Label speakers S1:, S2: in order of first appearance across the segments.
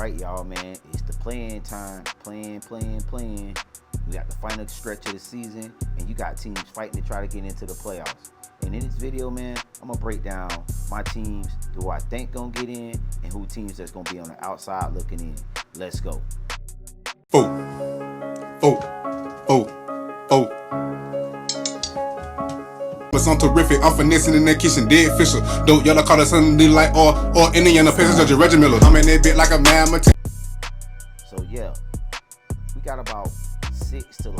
S1: right, y'all, man. It's the playing time. Playing. We got the final stretch of the season, and you got teams fighting to try to get into the playoffs. And in this video, man, I'm gonna break down my teams, who I think gonna get in, and who teams that's gonna be on the outside looking in. Let's go.
S2: Oh, oh, oh, oh. I'm terrific, I'm finessing in that kitchen, dead Fisher. Dope yellow collar, something like or Indiana Pacers, Judge Reggie Miller. I'm in that bit like a mathematician.
S1: So yeah, we got about 6 to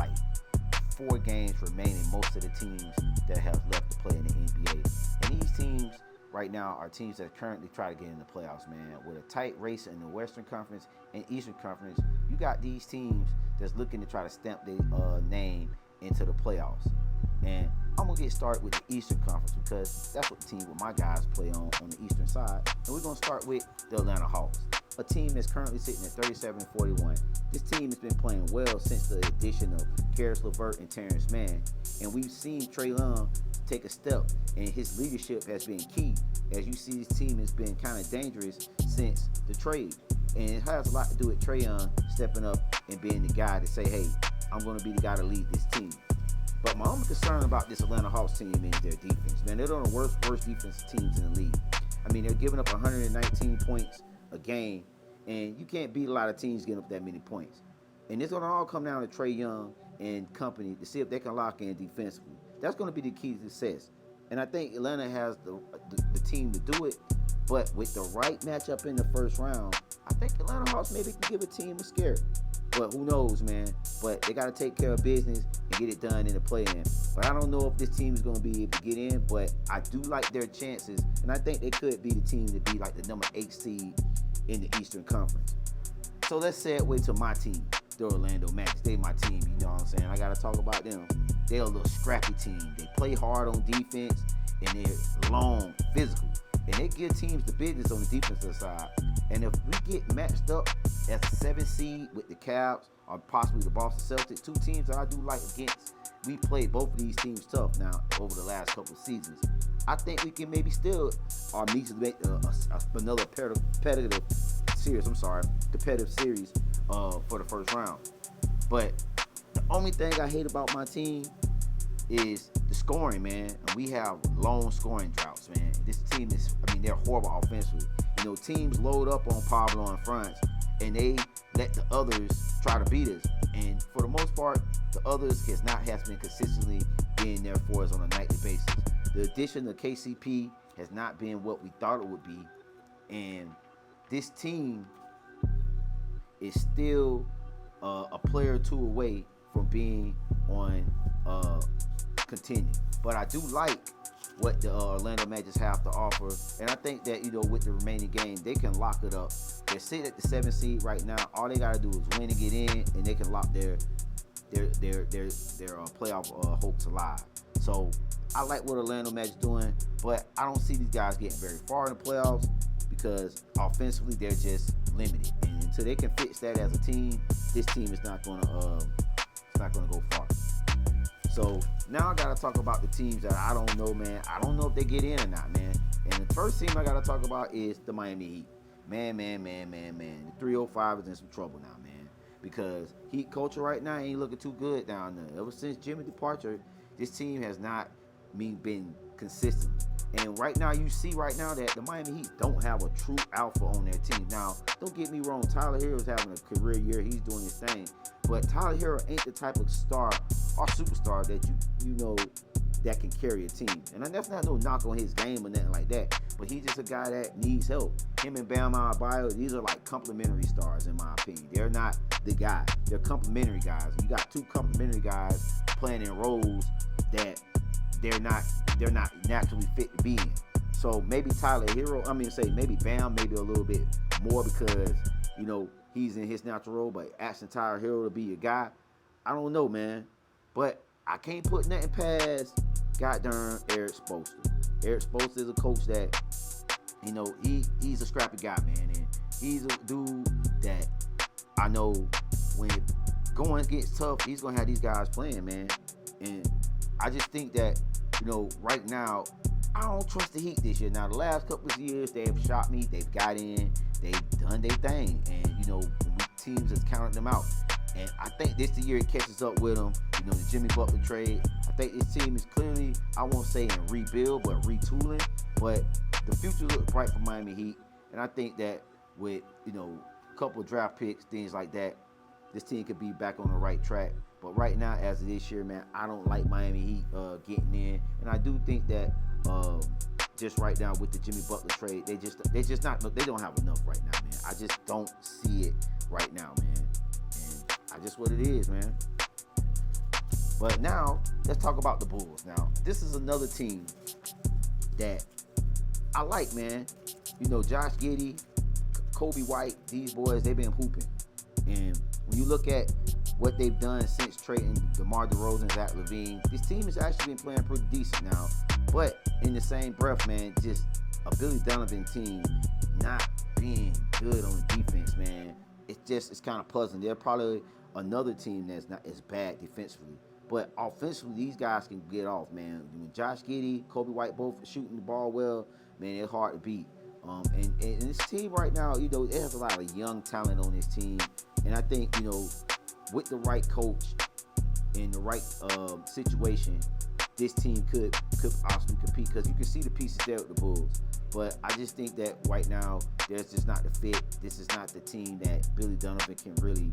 S1: 4 games remaining. Most of the teams that have left to play in the NBA, and these teams right now are teams that currently try to get in the playoffs, man. With a tight race in the Western Conference and Eastern Conference, you got these teams that's looking to try to stamp their name into the playoffs. And I'm gonna get started with the Eastern Conference because that's what the team with my guys play on the Eastern side. And we're gonna start with the Atlanta Hawks, a team that's currently sitting at 37-41. This team has been playing well since the addition of Karis LeVert and Terrence Mann, and we've seen Trae Young take a step, and his leadership has been key. As you see, this team has been kind of dangerous since the trade, and it has a lot to do with Trae Young stepping up and being the guy to say, "Hey, I'm going to be the guy to lead this team." But my only concern about this Atlanta Hawks team is their defense. Man, they're one of the worst defensive teams in the league. I mean, they're giving up 119 points a game, and you can't beat a lot of teams getting up that many points. And it's going to all come down to Trae Young and company to see if they can lock in defensively. That's going to be the key to success. And I think Atlanta has the team to do it. But with the right matchup in the first round, I think Atlanta Hawks maybe can give a team a scare. But who knows, man? But they got to take care of business and get it done in the play-in. But I don't know if this team is going to be able to get in, but I do like their chances, and I think they could be the team to be like the number 8 seed in the Eastern Conference. So let's segue to my team, the Orlando Magic. They my team, you know what I'm saying? I got to talk about them. They're a little scrappy team. They play hard on defense, and they're long, physical. And they give teams the business on the defensive side. And if we get matched up as a 7 seed with the Cavs or possibly the Boston Celtics, 2 teams that I do like against, we played both of these teams tough now over the last couple of seasons. I think we can maybe still our meet to make another competitive series. Competitive series for the first round. But the only thing I hate about my team is the scoring, man. And we have long scoring droughts, man. This team is, they're horrible offensively. You know, teams load up on Pablo and fronts, and they let the others try to beat us. And for the most part, the others has been consistently being there for us on a nightly basis. The addition of KCP has not been what we thought it would be. And this team is still a player or two away from being on contending. But I do like what the Orlando Magic have to offer, and I think that with the remaining game they can lock it up. They're sitting at the 7th seed right now. All they gotta do is win and get in, and they can lock their playoff hopes alive. So I like what Orlando Magic doing, but I don't see these guys getting very far in the playoffs because offensively they're just limited, and until they can fix that as a team, this team is not gonna go far. So now I gotta talk about the teams that I don't know, man. I don't know if they get in or not, man. And the first team I gotta talk about is the Miami Heat. Man. The 305 is in some trouble now, man. Because Heat culture right now ain't looking too good down there. Ever since Jimmy's departure, this team has not been consistent. And right now, you see that the Miami Heat don't have a true alpha on their team. Now, don't get me wrong, Tyler Hero's having a career year. He's doing his thing. But Tyler Hero ain't the type of star or superstar that you know that can carry a team. And that's not no knock on his game or nothing like that. But he's just a guy that needs help. Him and Bam Adebayo, these are like complementary stars in my opinion. They're not the guy. They're complementary guys. You got 2 complementary guys playing in roles that they're not naturally fit to be in. So maybe maybe Bam maybe a little bit more because, he's in his natural role, but asking Tyler Hero to be your guy, I don't know, man. But I can't put nothing past goddamn Eric Spoelstra. Eric Spoelstra is a coach that, he's a scrappy guy, man. And he's a dude that I know when going gets tough, he's going to have these guys playing, man. And I just think that, right now, I don't trust the Heat this year. Now, the last couple of years, they've shot me. They've got in. They've done their thing. And, teams has counted them out. And I think this the year it catches up with them. The Jimmy Butler trade. I think this team is clearly, I won't say in rebuild, but retooling. But the future looks bright for Miami Heat. And I think that with, a couple of draft picks, things like that, this team could be back on the right track. But right now, as of this year, man, I don't like Miami Heat getting in. And I do think that just right now with the Jimmy Butler trade, they don't have enough right now, man. I just don't see it right now, man. And just what it is, man. But now, let's talk about the Bulls. Now, this is another team that I like, man. Josh Giddey, Kobe White, these boys, they've been hooping. And when you look at what they've done since trading DeMar DeRozan, Zach LaVine, this team has actually been playing pretty decent now. But in the same breath, man, just a Billy Donovan team not being good on the defense, man. It's kind of puzzling. They're probably another team that's not as bad defensively. But offensively, these guys can get off, man. When Josh Giddey, Kobe White both shooting the ball well, man, it's hard to beat. And this team right now, it has a lot of young talent on this team. And I think, with the right coach in the right situation, this team could possibly compete, because you can see the pieces there with the Bulls. But I just think that right now, there's just not the fit. This is not the team that Billy Donovan can really,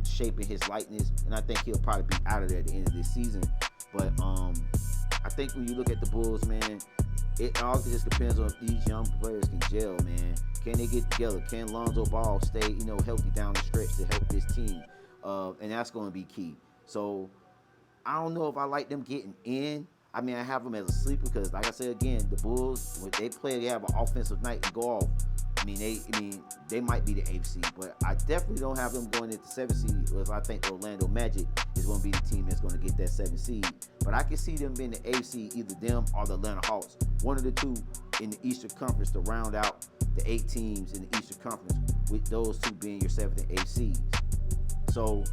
S1: shape in his likeness. And I think he'll probably be out of there at the end of this season. But I think when you look at the Bulls, man, it all just depends on if these young players can gel, man. Can they get together? Can Lonzo Ball stay, healthy down the stretch to help this team? And that's going to be key. So I don't know if I like them getting in. I mean, I have them as a sleeper because, like I said again, the Bulls, when they play, they have an offensive night and go off. They might be the 8th seed, but I definitely don't have them going into the 7th seed, because I think the Orlando Magic is going to be the team that's going to get that 7th seed. But I can see them being the 8th seed, either them or the Atlanta Hawks, one of the two in the Eastern Conference to round out the 8 teams in the Eastern Conference, with those two being your 7th and 8th seeds. So,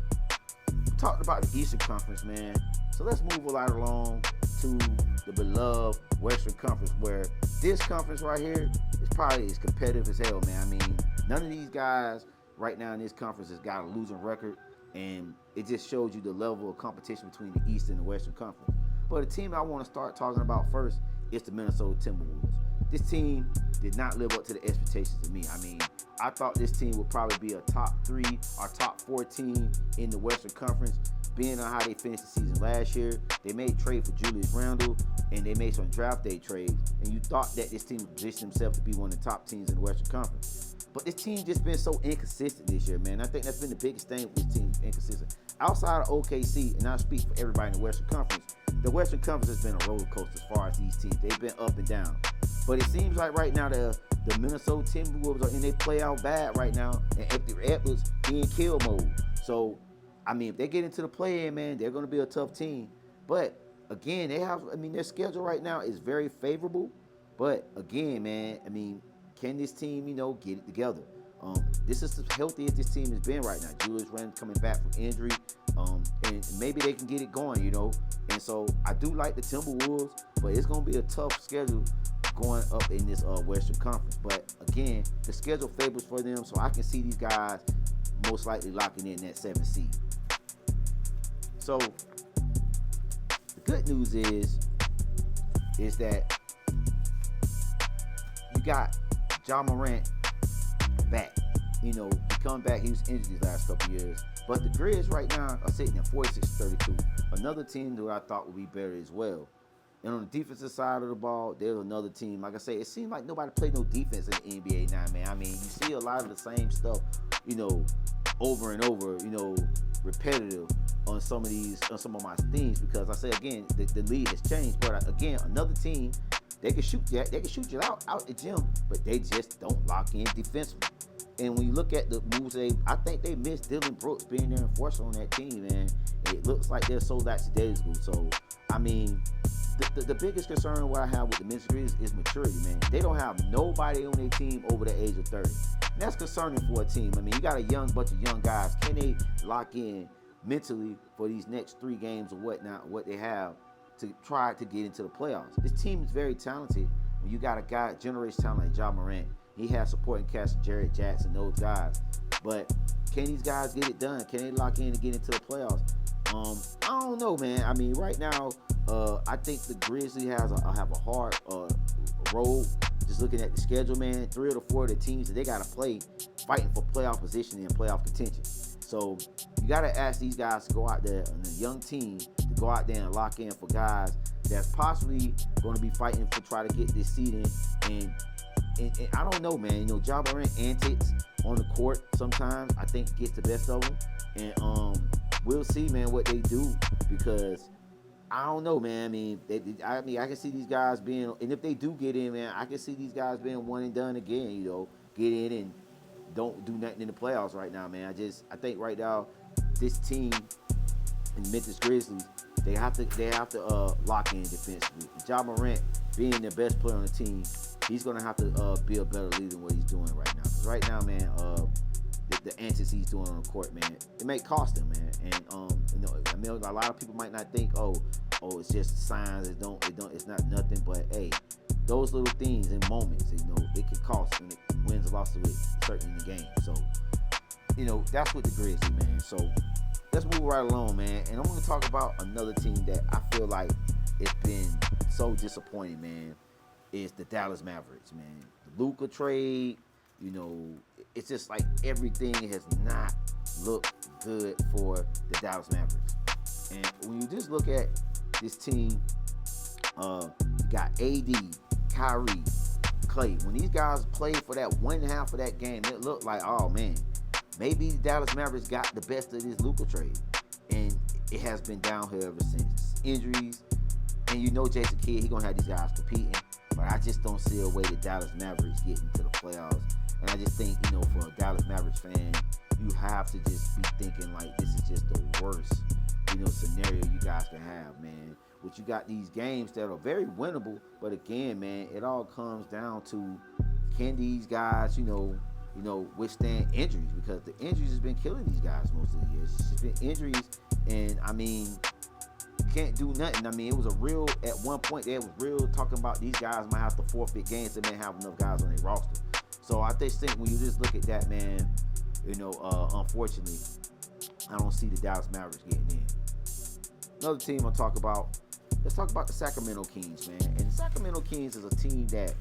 S1: we talked about the Eastern Conference, man. So let's move right along to the beloved Western Conference, where this conference right here is probably as competitive as hell, man. None of these guys right now in this conference has got a losing record, and it just shows you the level of competition between the East and the Western Conference. But the team I want to start talking about first is the Minnesota Timberwolves. This team did not live up to the expectations of me. I thought this team would probably be a top 3 or top 4 team in the Western Conference, being on how they finished the season last year. They made trade for Julius Randle, and they made some draft day trades. And you thought that this team would position themselves to be one of the top teams in the Western Conference. But this team just been so inconsistent this year, man. I think that's been the biggest thing with this team, inconsistent. Outside of OKC, and I speak for everybody in the Western Conference, the Western Conference has been a roller coaster as far as these teams. They've been up and down. But it seems like right now the Minnesota Timberwolves are in their play out bad right now, and Anthony Edwards in kill mode. So, if they get into the play-in, man, they're going to be a tough team. But again, their schedule right now is very favorable. But again, man, can this team, get it together? This is the healthiest this team has been right now. Julius Randle coming back from injury, and maybe they can get it going, And so I do like the Timberwolves, but it's going to be a tough schedule going up in this Western Conference. But again, the schedule favors for them, so I can see these guys most likely locking in that 7th seed. So the good news is that you got Ja Morant back. He come back. He was injured these last couple years. But the Grizzlies right now are sitting at 46-32. Another team that I thought would be better as well. And on the defensive side of the ball, there's another team. Like I say, it seems like nobody played no defense in the NBA now, man. You see a lot of the same stuff, over and over, repetitive on some of my things, because I say again, the league has changed. But again, another team, they can shoot you out the gym, but they just don't lock in defensively. And when you look at the moves, I think they missed Dylan Brooks being their enforcer on that team, man. It looks like they're so lackadaisical. So, the biggest concern what I have with the Memphis Grizzlies is maturity, man. They don't have nobody on their team over the age of 30. And that's concerning for a team. You got a bunch of young guys. Can they lock in mentally for these next 3 games or what they have to try to get into the playoffs? This team is very talented. When you got a guy, generation talent like Ja Morant, He has supporting cast, Jared Jackson, those guys. But can these guys get it done? Can they lock in and get into the playoffs? I don't know, man. I mean, right now, I think the Grizzlies have a hard road. Just looking at the schedule, man, 3 of the 4 of the teams that they got to play, fighting for playoff position and playoff contention. So you got to ask these guys to go out there, and the young team to go out there and lock in for guys that's possibly going to be fighting for try to get this seed in. And I don't know, man. Ja Morant antics on the court sometimes I think gets the best of them, and we'll see, man, what they do, because I don't know, man. I mean, I can see these guys being, and if they do get in, man, I can see these guys being one and done again. Get in and don't do nothing in the playoffs right now, man. I think right now, this team, in Memphis Grizzlies, they have to lock in defensively. Ja Morant, being the best player on the team, he's gonna have to be a better leader than what he's doing right now. Because right now, man, the antics he's doing on the court, man, it may cost him, man. And a lot of people might not think, oh, it's just signs. It's not nothing. But hey, those little things and moments, it can cost when it wins or losses with certainly in the game. So, that's what the Grizzlies, man. So let's move right along, man. And I'm gonna talk about another team that I feel like it's been so disappointing, man. Is the Dallas Mavericks, man. The Luka trade, it's just like everything has not looked good for the Dallas Mavericks. And when you just look at this team, you got AD, Kyrie, Clay. When these guys played for that one half of that game, it looked like, oh man, maybe the Dallas Mavericks got the best of this Luka trade. And it has been downhill ever since. Injuries, and Jason Kidd, he gonna have these guys competing. But I just don't see a way that Dallas Mavericks get into the playoffs. And I just think, for a Dallas Mavericks fan, you have to just be thinking like this is just the worst, scenario you guys can have, man. Which you got these games that are very winnable, but again, man, it all comes down to can these guys, withstand injuries, because the injuries has been killing these guys most of the years. It's just been injuries, and I mean, can't do nothing. I mean, it was at one point, they was real talking about these guys might have to forfeit games. They may have enough guys on their roster. So I just think when you just look at that, man, unfortunately, I don't see the Dallas Mavericks getting in. Another team I'll talk about, let's talk about the Sacramento Kings, man. And the Sacramento Kings is a team that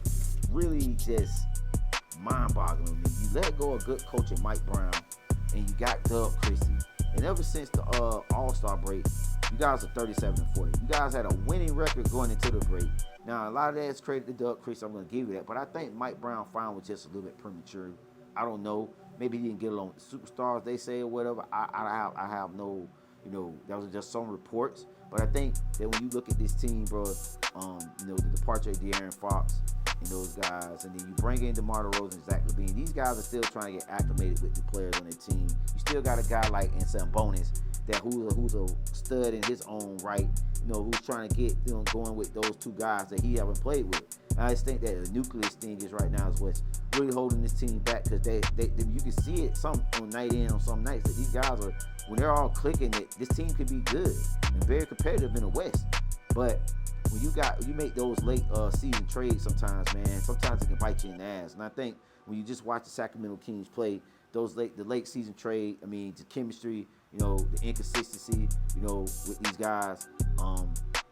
S1: really just mind-boggling me. You let go of good coach Mike Brown, and you got Doug Christie. And ever since the All-Star break, you guys are 37-40. You guys had a winning record going into the break. Now, a lot of that is credit to Doug Christie. I'm going to give you that. But I think Mike Brown firing was just a little bit premature. I don't know. Maybe he didn't get along with the superstars, they say, or whatever. I have no, that was just some reports. But I think that when you look at this team, bro, the departure of De'Aaron Fox and those guys, and then you bring in DeMar DeRozan and Zach LaVine, these guys are still trying to get acclimated with the players on their team. You still got a guy like Sabonis who's a stud in his own right, who's trying to get going with those two guys that he haven't played with. And I just think that the nucleus thing is right now is what's really holding this team back, because they you can see it some on night in on some nights that these guys are, when they're all clicking, that this team could be good and very competitive in the West. But when you make those late season trades, sometimes it can bite you in the ass. And I think when you just watch the Sacramento Kings play, the late season trade, I mean, the chemistry, the inconsistency, with these guys,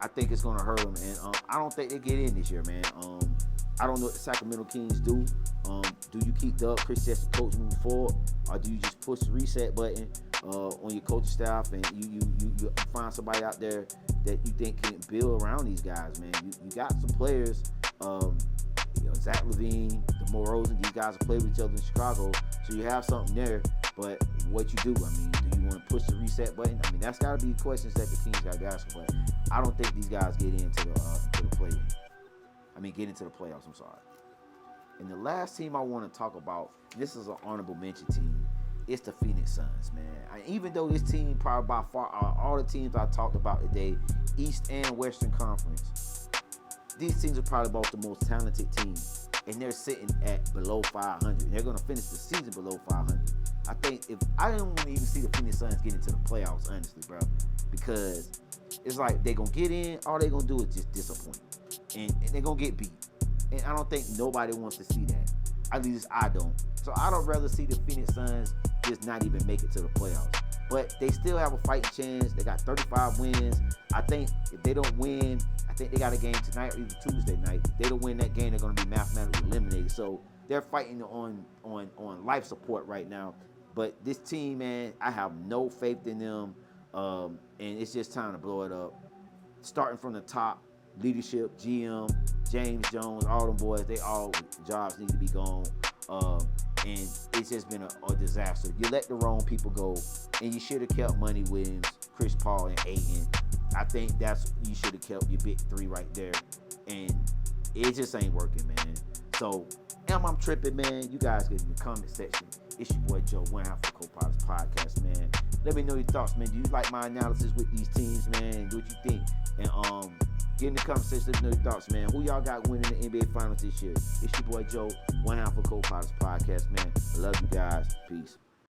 S1: I think it's gonna hurt them. And I don't think they get in this year, man. I don't know what the Sacramento Kings do. Do you keep Doug Christie as the coach moving forward, or do you just push the reset button on your coaching staff and you find somebody out there that you think can build around these guys, man? You got some players, Zach LaVine, DeMar DeRozan, these guys have played with each other in Chicago, so you have something there. But what you do, I mean, do you want to push the reset button? I mean, that's got to be questions that the Kings got to ask. But I don't think these guys get into the play. I mean, get into the playoffs. I'm sorry. And the last team I want to talk about, this is an honorable mention team. It's the Phoenix Suns, man. Even though this team probably by far all the teams I talked about today, East and Western Conference, these teams are probably both the most talented teams, and they're sitting at below 500. They're going to finish the season below 500. I think I didn't want to even see the Phoenix Suns get into the playoffs, honestly, bro, because it's like they're going to get in, all they're going to do is just disappoint, and they're going to get beat. And I don't think nobody wants to see that. At least I don't. So I don't rather see the Phoenix Suns just not even make it to the playoffs. But they still have a fighting chance. They got 35 wins. I think if they don't win, I think they got a game tonight or either Tuesday night. If they don't win that game, they're going to be mathematically eliminated. So they're fighting on life support right now. But this team, man, I have no faith in them. And it's just time to blow it up. Starting from the top, leadership, GM, James Jones, all them boys, they all jobs need to be gone. And it's just been a disaster. You let the wrong people go, and you should have kept Money Williams, Chris Paul, and Ayton. I think you should have kept your big three right there. And it just ain't working, man. So, I'm tripping, man. You guys get in the comment section. It's your boy Joe, one half of the Co-Pilots Podcast, man. Let me know your thoughts, man. Do you like my analysis with these teams, man? Do what you think? And get in the comment section. Let me know your thoughts, man. Who y'all got winning the NBA Finals this year? It's your boy Joe, one half of Co-Pilots Podcast, man. I love you guys. Peace.